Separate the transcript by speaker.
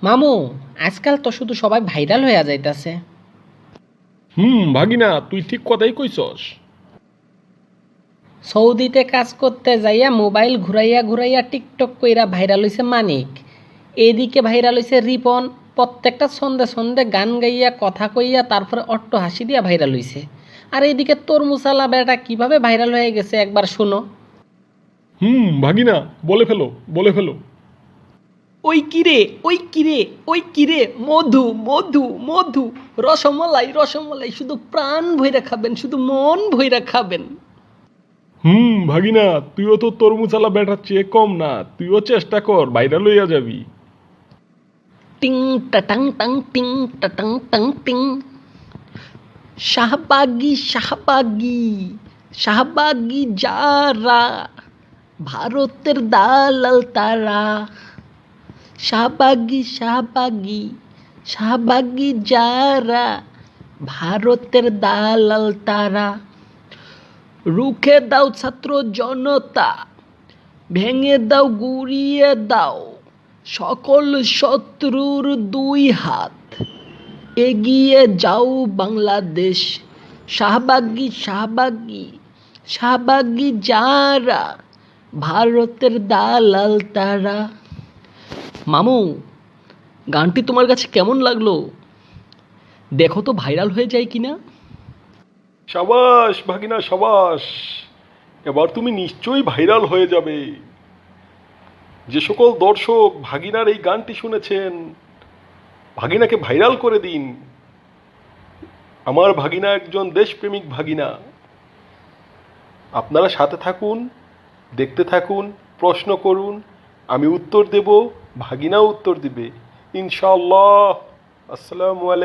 Speaker 1: মামু, আজকাল তো শুধু সবাই ভাইরাল হইয়া যাইতাছে।
Speaker 2: ভাগিনা, তুই ঠিক কথাই কইছস।
Speaker 1: সৌদিতে কাজ করতে যাইয়া মোবাইল ঘুরাইয়া ঘুরাইয়া টিকটক কইরা ভাইরাল হইছে মানিক। এদিকে ভাইরাল হইছে রিপন, প্রত্যেকটা ছন্দে ছন্দে গান গাইয়া কথা কইয়া তারপরে অট্ট হাসি দিয়া ভাইরাল হইছে। আর এইদিকে তরমুসালা বেটা কিভাবে ভাইরাল হয়ে গেছে একবার শুনো।
Speaker 2: ভাগিনা, বলে ফেলো, বলে ফেলো।
Speaker 1: ওই কিরে, ওই কিরে, ওই কিরে, মধু মধু মধু, রসমলাই রসমলাই, শুধু প্রাণ ভইরা খাবেন, শুধু মন ভইরা খাবেন।
Speaker 2: ভাগিনা, তুইও তো তরমুজালা ব্যাটার চেয়ে কম না, তুইও চেষ্টা কর, ভাইরাল হইয়া যাবি।
Speaker 1: টিং টাটাং টাং টিং টাটাং টাং টিং। শাহবাগী শাহবাগী শাহবাগী যারা, ভারতের দালাল তারা। শাহবাগী শাহবাগী শাহবাগী যারা, ভারতের দালাল তারা। রুখে দাও ছাত্র জনতা, ভেঙে দাও গুড়িয়ে দাও সকল শত্রুর দুই হাত। এগিয়ে যাও বাংলাদেশ, শাহবাগী শাহবাগী শাহবাগী যারা, ভারতের দালাল তারা। মামু, গানটি তোমার কাছে কেমন লাগলো? দেখো তো ভাইরাল হয়ে যায় কিনা।
Speaker 2: সাবাস ভাগিনা, সাবাস। এবার তুমি নিশ্চয়ই ভাইরাল হয়ে যাবে। যে সকল দর্শক ভাগিনার এই গানটি শুনেছেন, ভাগিনাকে ভাইরাল করে দিন। আমার ভাগিনা একজন দেশপ্রেমিক ভাগিনা। আপনারা সাথে থাকুন, দেখতে থাকুন, প্রশ্ন করুন, আমি উত্তর দেব, ভাগিনাও উত্তর দিবে ইনশাআল্লাহ। আসসালামু আলাইকুম।